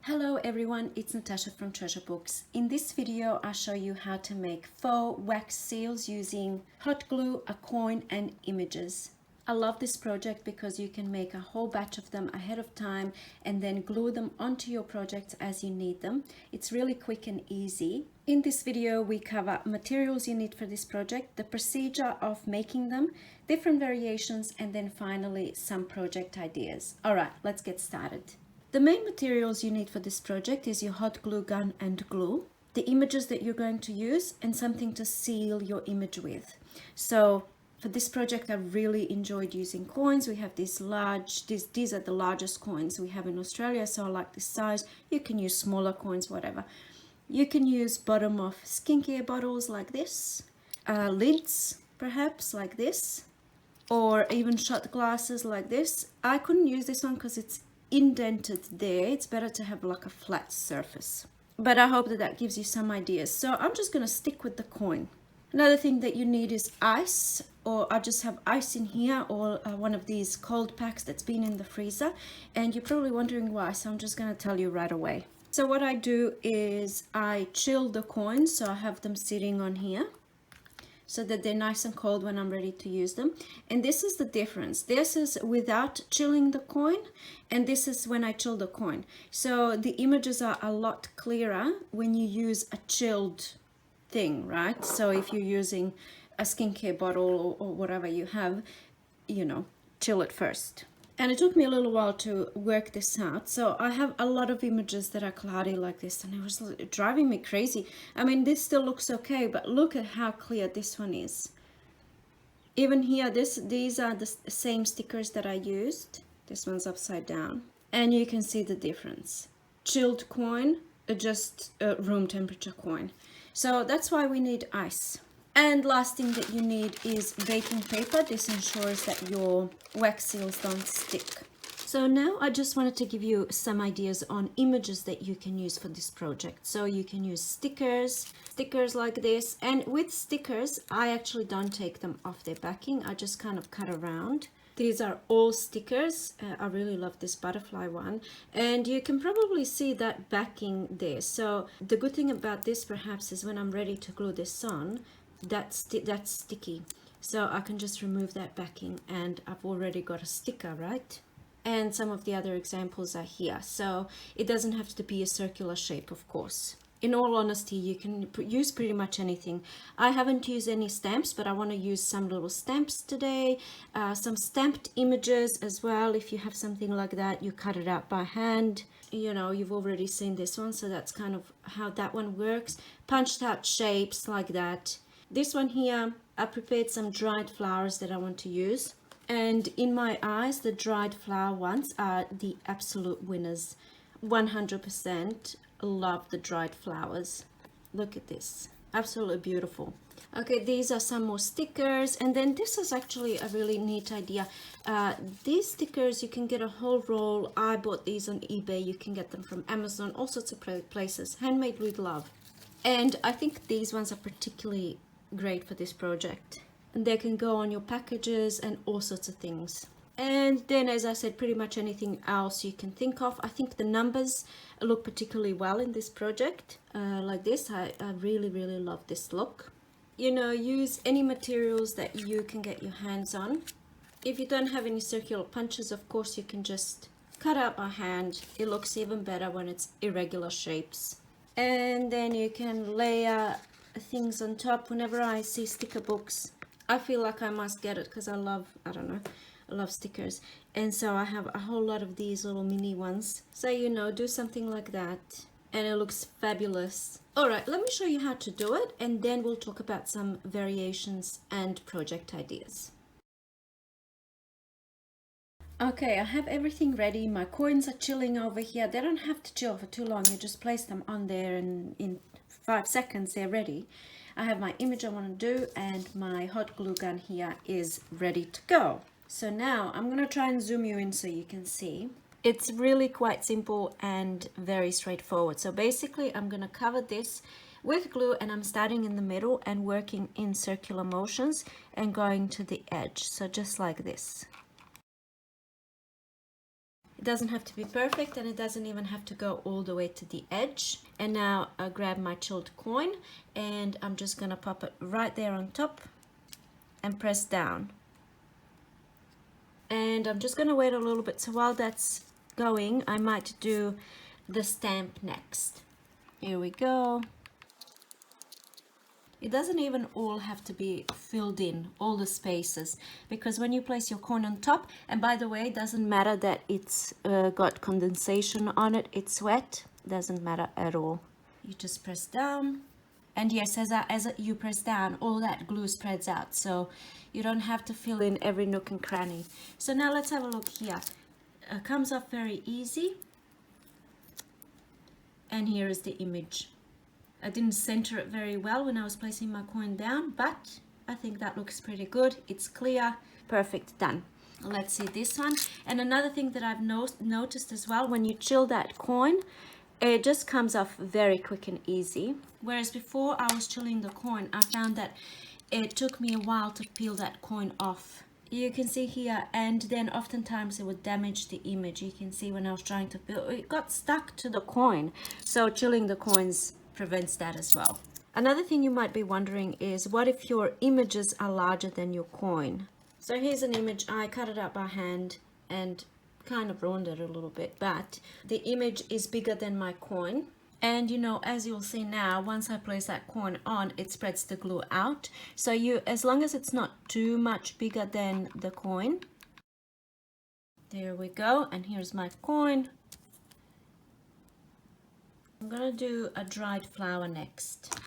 Hello everyone, it's Natasha from Treasure Books. In this video, I'll show you how to make faux wax seals using hot glue, a coin, and images. I love this project because you can make a whole batch of them ahead of time and then glue them onto your projects as you need them. It's really quick and easy. In this video, we cover materials you need for this project, the procedure of making them, different variations, and then finally some project ideas. All right, let's get started. The main materials you need for this project is your hot glue gun and glue, the images that you're going to use, and something to seal your image with. So for this project, I really enjoyed using coins. We have these large, these are the largest coins we have in Australia, so I like this size. You can use smaller coins, whatever. You can use bottom of skincare bottles like this, lids perhaps like this, or even shot glasses like this. I couldn't use this one because it's indented there. It's better to have like a flat surface, but I hope that that gives you some ideas. So I'm just going to stick with the coin. Another thing that you need is ice, or I just have ice in here, or one of these cold packs that's been in the freezer, and you're probably wondering why, so I'm just going to tell you right away. So what I do is I chill the coins, so I have them sitting on here so that they're nice and cold when I'm ready to use them. And this is the difference. This is without chilling the coin, and this is when I chill the coin. So the images are a lot clearer when you use a chilled thing, right? So if you're using a skincare bottle or whatever you have, you know, chill it first. And it took me a little while to work this out. So I have a lot of images that are cloudy like this, and it was driving me crazy. I mean, this still looks okay, but look at how clear this one is. Even here, these are the same stickers that I used. This one's upside down. And you can see the difference. Chilled coin, just room temperature coin. So that's why we need ice. And last thing that you need is baking paper. This ensures that your wax seals don't stick. So now I just wanted to give you some ideas on images that you can use for this project. So you can use stickers like this. And with stickers, I actually don't take them off their backing. I just kind of cut around. These are all stickers. I really love this butterfly one. And you can probably see that backing there. So the good thing about this perhaps is when I'm ready to glue this on, that's sticky, so I can just remove that backing and I've already got a sticker, right? And some of the other examples are here, so it doesn't have to be a circular shape, of course. In all honesty, you can use pretty much anything. I haven't used any stamps, but I want to use some little stamps today, some stamped images as well. If you have something like that, you cut it out by hand. You know, you've already seen this one, so that's kind of how that one works. Punched out shapes like that. This one here, I prepared some dried flowers that I want to use. And in my eyes, the dried flower ones are the absolute winners. 100% love the dried flowers. Look at this. Absolutely beautiful. Okay, these are some more stickers. And then this is actually a really neat idea. These stickers, you can get a whole roll. I bought these on eBay. You can get them from Amazon, all sorts of places. Handmade with love. And I think these ones are particularly great for this project, and they can go on your packages and all sorts of things. And then, as I said, pretty much anything else you can think of. I think the numbers look particularly well in this project, like this. I really love this look. You know, use any materials that you can get your hands on. If you don't have any circular punches, of course you can just cut out by hand. It looks even better when it's irregular shapes. And then you can layer things on top. Whenever I see sticker books, I feel like I must get it because I love stickers. And so I have a whole lot of these little mini ones. So, you know, do something like that and it looks fabulous. All right, let me show you how to do it, and then we'll talk about some variations and project ideas. Okay, I have everything ready. My coins are chilling over here. They don't have to chill for too long. You just place them on there and in 5 seconds they're ready. I have my image I want to do, and my hot glue gun here is ready to go. So now I'm going to try and zoom you in so you can see. It's really quite simple and very straightforward. So basically I'm going to cover this with glue, and I'm starting in the middle and working in circular motions and going to the edge. So just like this. doesn't have to be perfect, and it doesn't even have to go all the way to the edge. And now I grab my chilled coin, and I'm just gonna pop it right there on top and press down. And I'm just gonna wait a little bit. So while that's going, I might do the stamp next. Here we go. It doesn't even all have to be filled in, all the spaces, because when you place your coin on top, and by the way, it doesn't matter that it's got condensation on it, it's wet, doesn't matter at all. You just press down, and yes, as you press down, all that glue spreads out, so you don't have to fill in every nook and cranny. So now let's have a look here. It comes off very easy, and here is the image. I didn't center it very well when I was placing my coin down, but I think that looks pretty good. It's clear, perfect, done. Let's see this one. And another thing that I've noticed as well, when you chill that coin, it just comes off very quick and easy. Whereas before I was chilling the coin, I found that it took me a while to peel that coin off. You can see here, and then oftentimes it would damage the image. You can see when I was trying to peel, it got stuck to the coin. So chilling the coins prevents that as well. Another thing you might be wondering is, what if your images are larger than your coin? So here's an image. I cut it out by hand and kind of ruined it a little bit, but the image is bigger than my coin. And you know, as you'll see now, once I place that coin on, it spreads the glue out. So as long as it's not too much bigger than the coin. There we go. And here's my coin. I'm gonna do a dried flower next.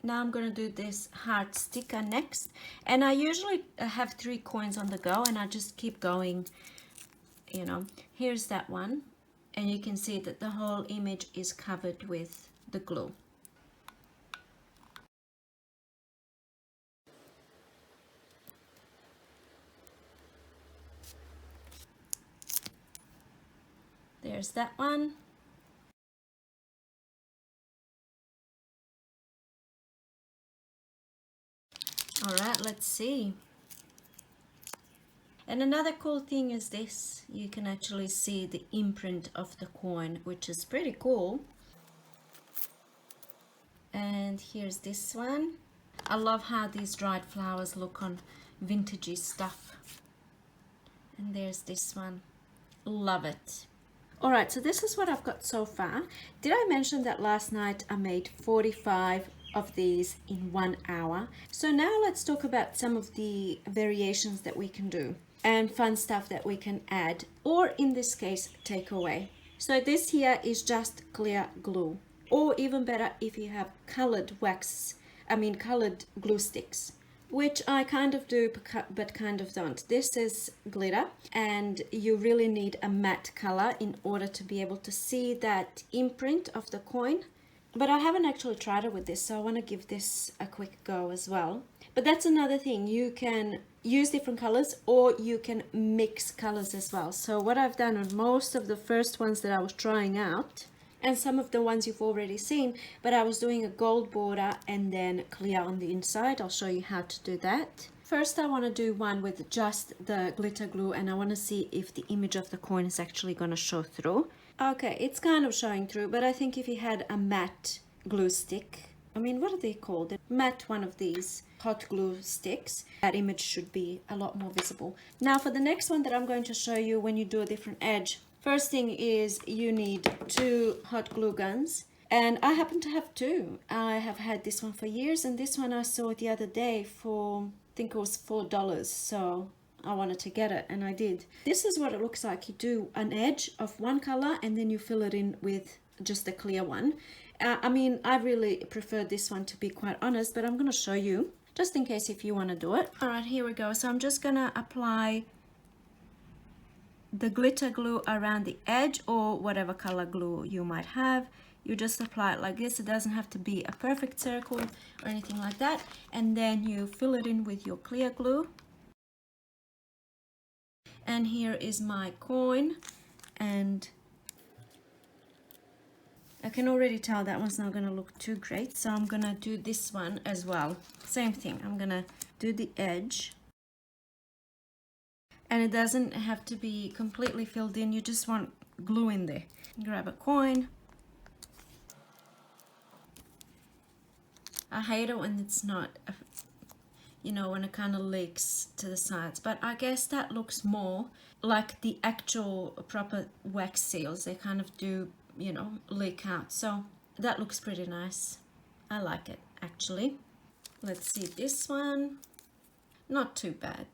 Now I'm gonna do this heart sticker next, and I usually have 3 coins on the go, and I just keep going. You know, here's that one, and you can see that the whole image is covered with the glue. There's that one. All right, let's see. And another cool thing is this. You can actually see the imprint of the coin, which is pretty cool. And here's this one. I love how these dried flowers look on vintagey stuff. And there's this one. Love it. All right, so this is what I've got so far. Did I mention that last night I made 45 of these in 1 hour? So now let's talk about some of the variations that we can do and fun stuff that we can add, or in this case, take away. So this here is just clear glue, or even better if you have colored colored glue sticks, which I kind of do but kind of don't. This is glitter, and you really need a matte color in order to be able to see that imprint of the coin. But I haven't actually tried it with this, so I want to give this a quick go as well. But that's another thing. You can use different colors, or you can mix colors as well. So what I've done on most of the first ones that I was trying out, and some of the ones you've already seen, but I was doing a gold border and then clear on the inside. I'll show you how to do that. First, I want to do one with just the glitter glue, and I want to see if the image of the coin is actually going to show through. Okay, it's kind of showing through, but I think if you had a matte glue stick, what are they called? Matte one of these hot glue sticks, that image should be a lot more visible. Now for the next one that I'm going to show you, when you do a different edge, first thing is you need 2 hot glue guns, and I happen to have 2. I have had this one for years, and this one I saw the other day for, I think it was $4, so I wanted to get it, and I did. This is what it looks like. You do an edge of one color, and then you fill it in with just a clear one. I really prefer this one, to be quite honest, but I'm going to show you just in case if you want to do it. All right, here we go. So I'm just going to apply the glitter glue around the edge, or whatever color glue you might have. You just apply it like this. It doesn't have to be a perfect circle or anything like that. And then you fill it in with your clear glue. And here is my coin, and I can already tell that one's not going to look too great, so I'm going to do this one as well. Same thing. I'm going to do the edge, And it doesn't have to be completely filled in, you just want glue in there. Grab a coin. I hate it when it's not, you know, when it kind of leaks to the sides, but I guess that looks more like the actual proper wax seals. They kind of do, you know, leak out, so that looks pretty nice. I like it actually. Let's see this one. Not too bad.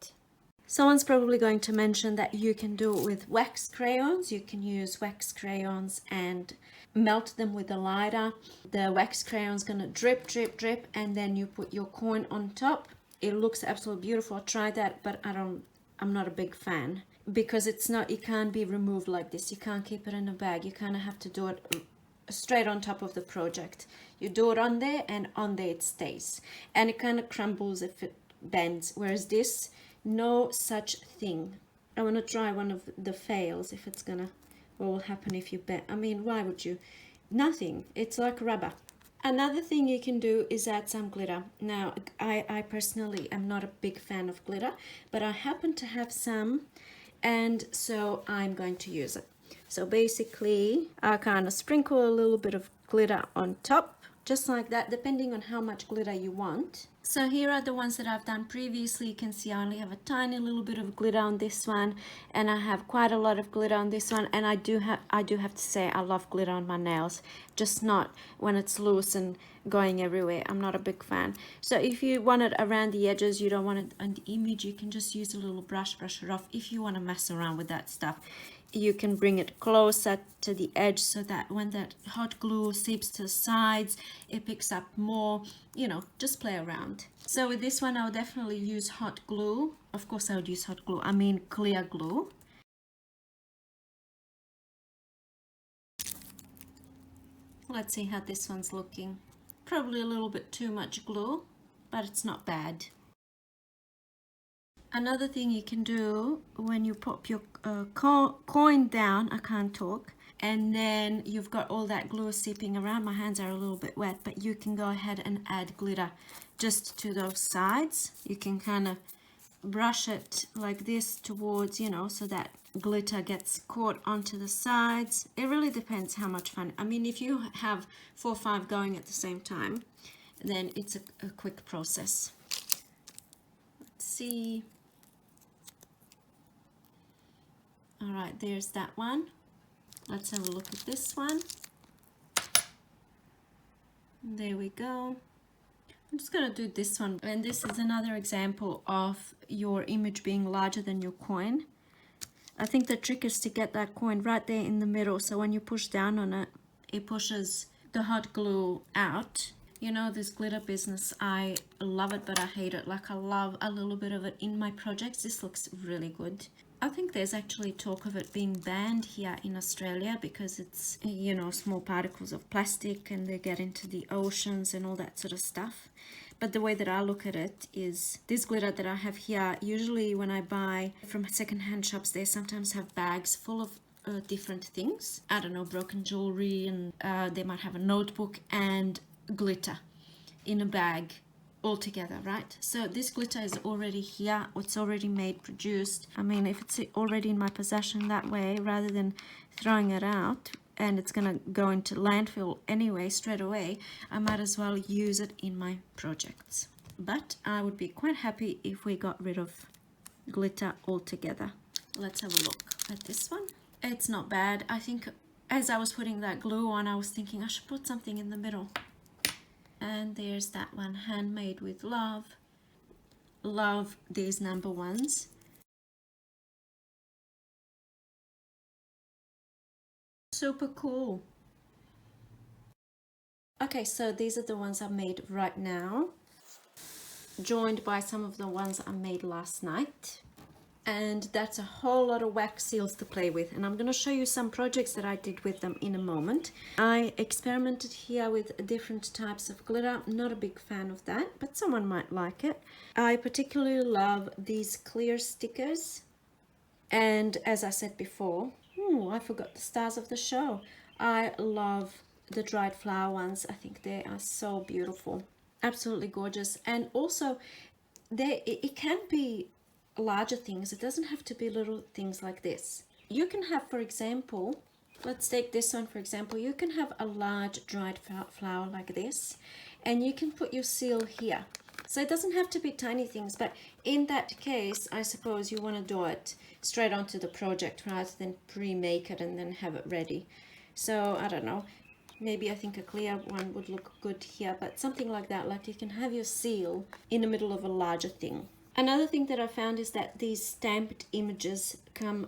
Someone's probably going to mention that you can do it with wax crayons. You can use wax crayons and melt them with a lighter. The wax crayon's gonna drip, drip, drip, and then you put your coin on top. It looks absolutely beautiful. I tried that, but I'm not a big fan because it can't be removed like this. You can't keep it in a bag. You kind of have to do it straight on top of the project. You do it on there, and on there it stays, and it kind of crumbles if it bends, whereas this, no such thing. I want to try one of the fails, if it's gonna, what will happen if you bend. I mean, why would you? Nothing. It's like rubber. Another thing you can do is add some glitter. Now, I personally am not a big fan of glitter, but I happen to have some, and so I'm going to use it. So basically, I kind of sprinkle a little bit of glitter on top, just like that, depending on how much glitter you want. So here are the ones that I've done previously. You can see I only have a tiny little bit of glitter on this one, and I have quite a lot of glitter on this one. And I do have to say I love glitter on my nails, just not when it's loose and going everywhere. I'm not a big fan. So if you want it around the edges, you don't want it on the image, you can just use a little brush it off. If you want to mess around with that stuff, you can bring it closer to the edge so that when that hot glue seeps to the sides, it picks up more, you know, just play around. So with this one, I'll definitely use hot glue. Of course I would use hot glue, I mean clear glue. Let's see how this one's looking. Probably a little bit too much glue, but it's not bad. Another thing you can do when you pop your coin down, I can't talk, and then you've got all that glue seeping around. My hands are a little bit wet, but you can go ahead and add glitter just to those sides. You can kind of brush it like this towards, you know, so that glitter gets caught onto the sides. It really depends how much fun. I mean, if you have 4 or 5 going at the same time, then it's a quick process. Let's see. All right, there's that one. Let's have a look at this one. There we go. I'm just gonna do this one, and this is another example of your image being larger than your coin. I think the trick is to get that coin right there in the middle, so when you push down on it, it pushes the hot glue out. You know, this glitter business, I love it, but I hate it. Like, I love a little bit of it in my projects. This looks really good. I think there's actually talk of it being banned here in Australia because it's, you know, small particles of plastic and they get into the oceans and all that sort of stuff. But the way that I look at it is this glitter that I have here, usually when I buy from secondhand shops, they sometimes have bags full of different things. I don't know, broken jewelry, and they might have a notebook and glitter in a bag all together, right? So this glitter is already here, it's already made, produced. I mean, if it's already in my possession that way, rather than throwing it out and it's gonna go into landfill anyway straight away, I might as well use it in my projects. But I would be quite happy if we got rid of glitter altogether. Let's have a look at this one. It's not bad. I think as I was putting that glue on, I was thinking I should put something in the middle. And there's that one, handmade with love. Love these number ones. Super cool. Okay, so these are the ones I made right now, joined by some of the ones I made last night. And that's a whole lot of wax seals to play with, and I'm going to show you some projects that I did with them in a moment. I experimented here with different types of glitter. I'm not a big fan of that, but someone might like it. I particularly love these clear stickers, and as I said before, I forgot the stars of the show. I love the dried flower ones. I think they are so beautiful, absolutely gorgeous. And also it can be larger things. It doesn't have to be little things like this. You can have, for example, let's take this one for example. You can have a large dried flower like this, and you can put your seal here. So it doesn't have to be tiny things, but in that case, I suppose you want to do it straight onto the project rather than pre-make it and then have it ready. So I don't know, maybe I think a clear one would look good here, but something like that, like you can have your seal in the middle of a larger thing. Another thing that I found is that these stamped images come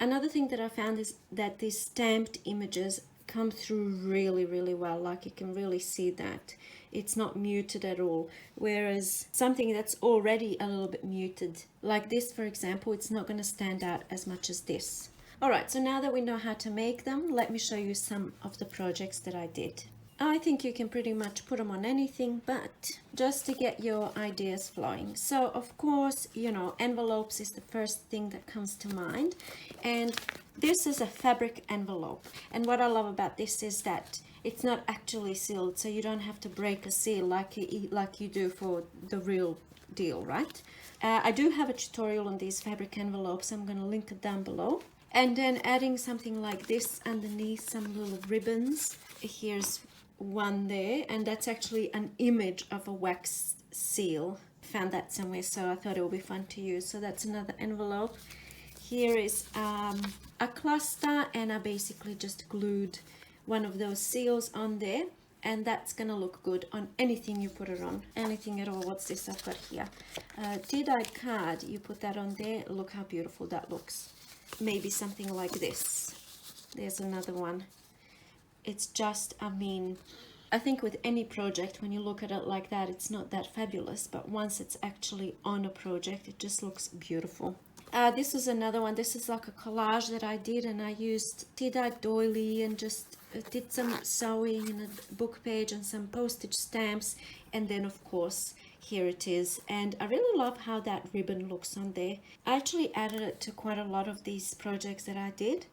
Another thing that I found is that these stamped images come through really, really well. Like you can really see that it's not muted at all. Whereas something that's already a little bit muted, like this, for example, it's not going to stand out as much as this. All right, so now that we know how to make them, let me show you some of the projects that I did. I think you can pretty much put them on anything, but just to get your ideas flowing. So of course, you know, envelopes is the first thing that comes to mind. And this is a fabric envelope. And what I love about this is that it's not actually sealed, so you don't have to break a seal like you do for the real deal, right? I do have a tutorial on these fabric envelopes. I'm going to link it down below. And then adding something like this underneath, some little ribbons. Here's one there, and that's actually an image of a wax seal. Found that somewhere, so I thought it would be fun to use. So that's another envelope. Here is a cluster, and I basically just glued one of those seals on there, and that's gonna look good on anything you put it on, anything at all. What's this I've got here? Tea-dyed card, you put that on there. Look how beautiful that looks. Maybe something like this. There's another one. It's just, I mean, I think with any project, when you look at it like that, it's not that fabulous, but once it's actually on a project, it just looks beautiful. This is another one. This is like a collage that I did, and I used tea-dyed doily and just did some sewing in a book page and some postage stamps, and then of course here it is. And I really love how that ribbon looks on there. I actually added it to quite a lot of these projects that I did.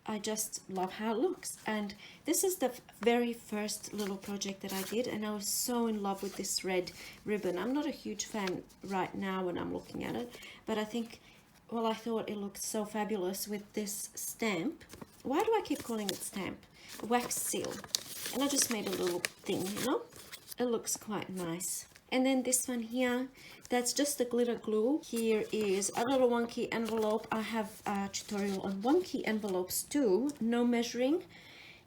I just love how it looks. And this is the very first little project that I did, and I was so in love with this red ribbon. I'm not a huge fan right now when I'm looking at it, but I think, well, I thought it looked so fabulous with this stamp. Why do I keep calling it stamp? Wax seal. And I just made a little thing, you know? It looks quite nice. And then this one here, that's just the glitter glue. Here is a little wonky envelope. I have a tutorial on wonky envelopes too. No measuring,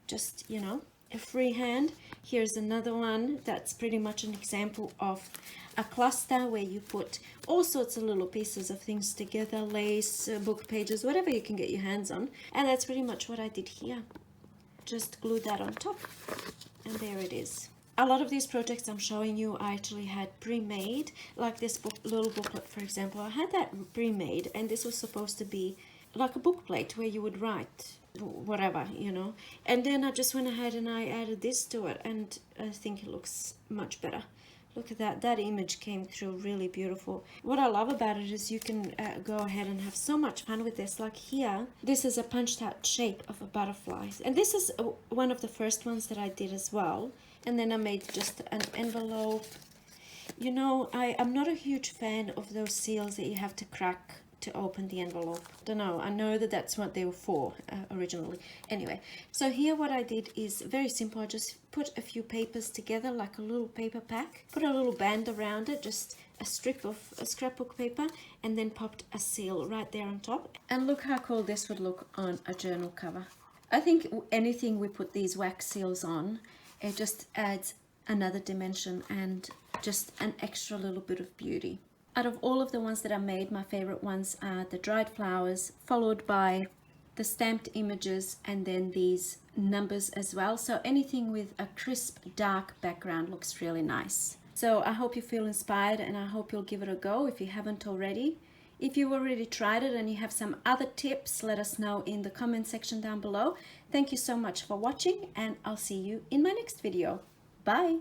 just, you know, a freehand. Here's another one that's pretty much an example of a cluster where you put all sorts of little pieces of things together, lace, book pages, whatever you can get your hands on. And that's pretty much what I did here. Just glued that on top, and there it is. A lot of these projects I'm showing you I actually had pre-made, like this little booklet, for example. I had that pre-made, and this was supposed to be like a book plate where you would write whatever, you know. And then I just went ahead and I added this to it, and I think it looks much better. Look at that. That image came through really beautiful. What I love about it is you can go ahead and have so much fun with this. Like here, this is a punched out shape of a butterfly. And this is one of the first ones that I did as well. And then I made just an envelope. You know, I'm not a huge fan of those seals that you have to crack to open the envelope. Don't know, I know that that's what they were for originally. Anyway, so here what I did is very simple. I just put a few papers together like a little paper pack, put a little band around it, just a strip of scrapbook paper, and then popped a seal right there on top. And look how cool this would look on a journal cover. I think anything we put these wax seals on, it just adds another dimension and just an extra little bit of beauty. Out of all of the ones that I made, my favorite ones are the dried flowers, followed by the stamped images, and then these numbers as well. So anything with a crisp, dark background looks really nice. So I hope you feel inspired, and I hope you'll give it a go if you haven't already. If you've already tried it and you have some other tips, let us know in the comment section down below. Thank you so much for watching, and I'll see you in my next video. Bye!